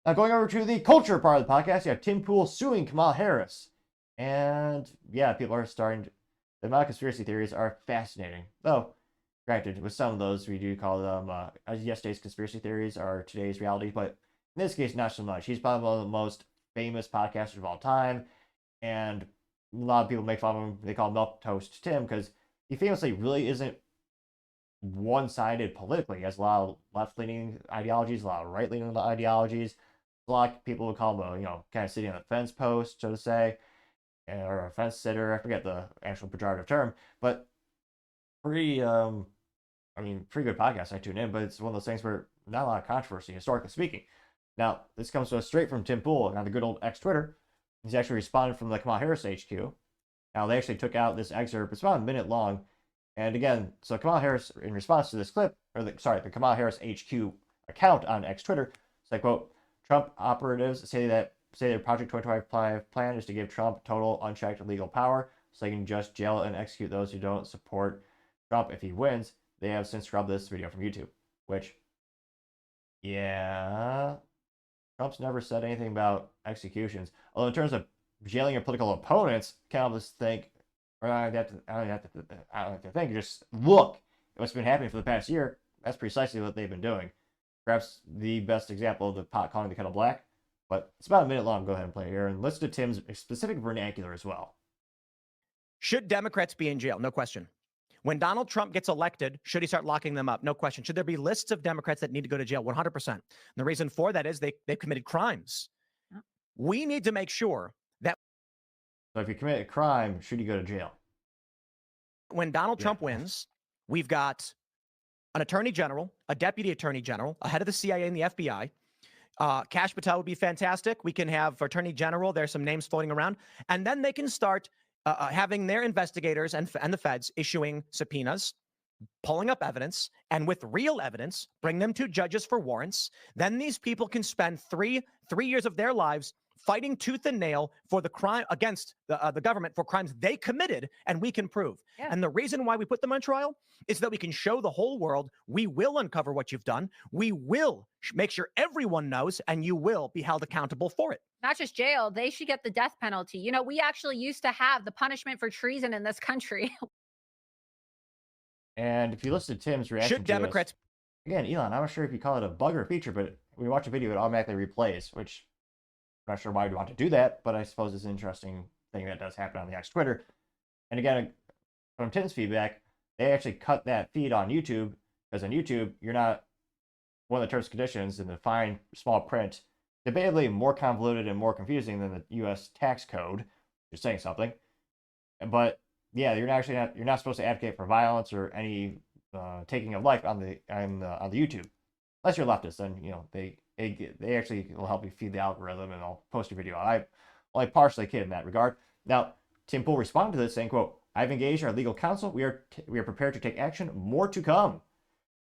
Now, going over to the culture part of the podcast, you have Tim Pool suing Kamala Harris. And yeah, people are starting to, the amount of conspiracy theories are fascinating. Though, granted, with some of those, we do call them, yesterday's conspiracy theories are today's reality, but in this case, not so much. He's probably one of the most famous podcasters of all time, and a lot of people make fun of him. They call him Milquetoast Tim because he famously really isn't one-sided politically. He has a lot of left-leaning ideologies, a lot of right-leaning ideologies. A lot of people would call him a, kind of sitting on the fence post, so to say, or a fence sitter. I forget the actual pejorative term, but pretty, pretty good podcast. I tune in, but it's one of those things where not a lot of controversy, historically speaking. Now, this comes to us straight from Tim Pool on the good old X Twitter. He's actually responded from the Kamala Harris HQ. Now, they actually took out this excerpt. It's about a minute long. And again, so Kamala Harris, in response to this clip, the Kamala Harris HQ account on X Twitter, said, quote, Trump operatives say their Project 2025 plan is to give Trump total unchecked legal power so they can just jail and execute those who don't support Trump if he wins. They have since scrubbed this video from YouTube, which, yeah, Trump's never said anything about executions. Although in terms of jailing your political opponents, kind of just think, or I don't have to think, just look at what's been happening for the past year. That's precisely what they've been doing. Perhaps the best example of the pot calling the kettle black, but it's about a minute long. Go ahead and play it here and listen to Tim's specific vernacular as well. Should Democrats be in jail? No question. When Donald Trump gets elected, should he start locking them up? No question. Should there be lists of Democrats that need to go to jail? 100%. And the reason for that is they've committed crimes. Yeah. We need to make sure that. So if you commit a crime, should you go to jail? When Donald Trump wins, we've got an attorney general, a deputy attorney general, a head of the CIA and the FBI. Kash Patel would be fantastic. We can have attorney general. There's some names floating around. And then they can start having their investigators and the feds issuing subpoenas, pulling up evidence, and with real evidence, bring them to judges for warrants. Then these people can spend three years of their lives fighting tooth and nail for the crime against the government for crimes they committed, and we can prove. Yeah. And the reason why we put them on trial is that we can show the whole world we will uncover what you've done. We will make sure everyone knows, and you will be held accountable for it. Not just jail, they should get the death penalty. You know, we actually used to have the punishment for treason in this country. And if you listen to Tim's reaction should Democrats... Again, Elon, I'm not sure if you call it a bug or a feature, but when you watch a video, it automatically replays, which I'm not sure why you'd want to do that, but I suppose it's an interesting thing that does happen on the X Twitter. And again, from Tim's feedback, they actually cut that feed on YouTube, because on YouTube, you're not, one of the terms and conditions in the fine small print, debatably more convoluted and more confusing than the U.S. tax code. You're saying something. But yeah, you're not supposed to advocate for violence or any taking of life on the YouTube. Unless you're leftist, then they actually will help you feed the algorithm, and I'll post your video. I only partially kid in that regard. Now, Tim Pool responded to this saying, quote, I've engaged our legal counsel. We are prepared to take action. More to come.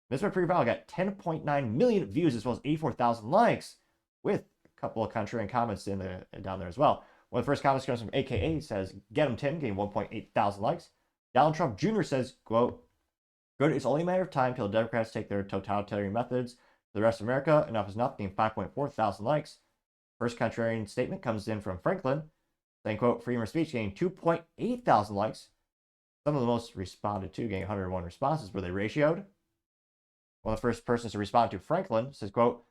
This video got 10.9 million views as well as 84,000 likes, with a couple of contrarian comments down there as well. One of the first comments comes from AKA, says, get him Tim, getting 1.8 thousand likes. Donald Trump Jr. says, quote, good, it's only a matter of time till Democrats take their totalitarian methods to the rest of America. Enough is enough, getting 5.4 thousand likes. First contrarian statement comes in from Franklin, saying, quote, freedom of speech, getting 2.8 thousand likes. Some of the most responded to, getting 101 responses. Were they ratioed? One of the first persons to respond to Franklin says, quote,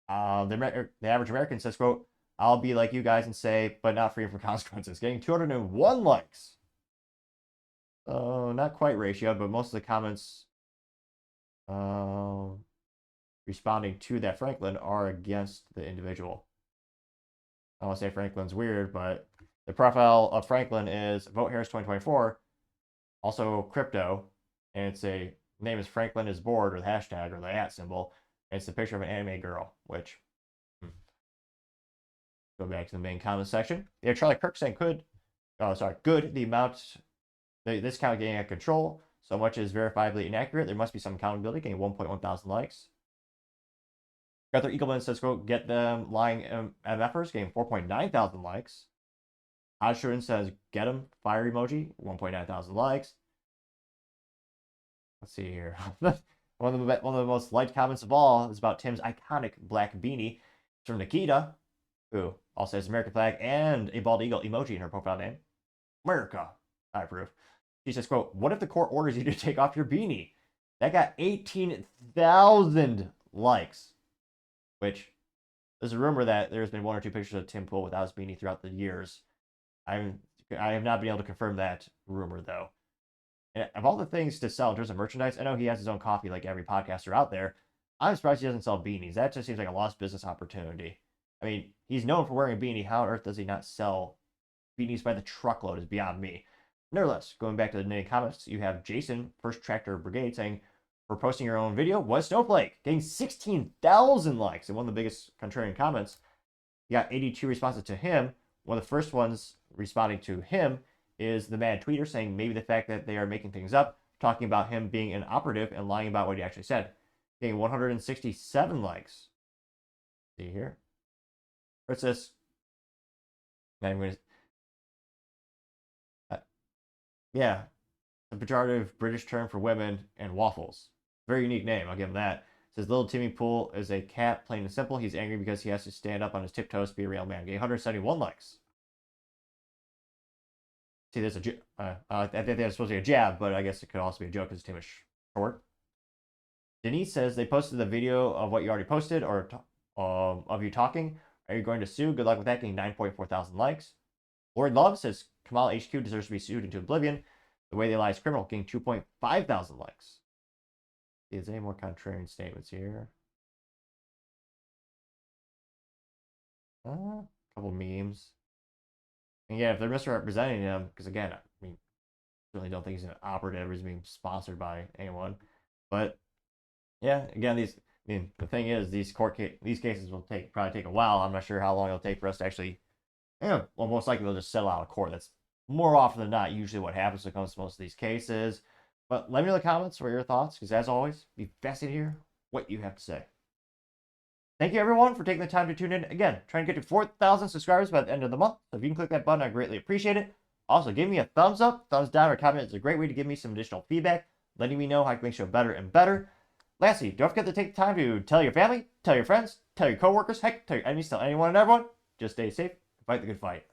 the average American says, quote, I'll be like you guys and say, but not free from consequences. Getting 201 likes. Not quite ratioed, but most of the comments responding to that Franklin are against the individual. I don't want to say Franklin's weird, but the profile of Franklin is Vote Harris 2024, also crypto, and it's name is Franklin is bored, or the hashtag, or the @ symbol, and it's a picture of an anime girl, which, go back to the main comment section. Yeah, Charlie Kirk saying good, the amount, this account getting out of control, so much is verifiably inaccurate, there must be some accountability, getting 1.1 thousand likes. Arthur Eagleman says, quote, get them lying MFers, getting 4.9 thousand likes. Hodgson says, get them, fire emoji, 1.9 thousand likes. Let's see here. One of the most liked comments of all is about Tim's iconic black beanie, from Nikita, who also has American flag and a bald eagle emoji in her profile name. America, I approve. She says, quote, what if the court orders you to take off your beanie? That got 18,000 likes, which there's a rumor that there's been 1 or 2 pictures of Tim Pool without his beanie throughout the years. I have not been able to confirm that rumor, though. And of all the things to sell in terms of merchandise, I know he has his own coffee like every podcaster out there. I'm surprised he doesn't sell beanies. That just seems like a lost business opportunity. I mean, he's known for wearing a beanie. How on earth does he not sell beanies by the truckload is beyond me. Nevertheless, going back to the knitting comments, you have Jason, First Tractor Brigade, saying, for posting your own video was Snowflake, getting 16,000 likes. And one of the biggest contrarian comments, you got 82 responses to him. One of the first ones responding to him is the mad tweeter saying maybe the fact that they are making things up, talking about him being an operative and lying about what he actually said. Getting 167 likes. See here. What's this? I'm going to... yeah. A pejorative British term for women and waffles. Very unique name, I'll give him that. It says little Timmy Pool is a cat, plain and simple. He's angry because he has to stand up on his tiptoes to be a real man. Getting 171 likes. See, there's a I think that's supposed to be a jab, but I guess it could also be a joke because Tim is short. Denise says they posted the video of what you already posted or of you talking. Are you going to sue? Good luck with that. Getting 9.4 thousand likes. Lord Love says Kamala HQ deserves to be sued into oblivion. The way they lie is criminal. Getting 2.5 thousand likes. Is there any more contrarian statements here? A couple memes. And yeah, if they're misrepresenting him, because again, I mean, certainly don't think he's an operative or he's being sponsored by anyone. But yeah, again, the thing is, these cases will probably take a while. I'm not sure how long it'll take for us to actually, well, most likely they'll just settle out of court. That's more often than not usually what happens when it comes to most of these cases. But let me know in the comments what your thoughts, because as always, be fascinated to hear what you have to say. Thank you, everyone, for taking the time to tune in. Again, trying to get to 4,000 subscribers by the end of the month. So if you can click that button, I greatly appreciate it. Also, give me a thumbs up, thumbs down, or comment. It's a great way to give me some additional feedback, letting me know how I can make the show better and better. Lastly, don't forget to take the time to tell your family, tell your friends, tell your coworkers, heck, tell your enemies, tell anyone and everyone. Just stay safe, fight the good fight.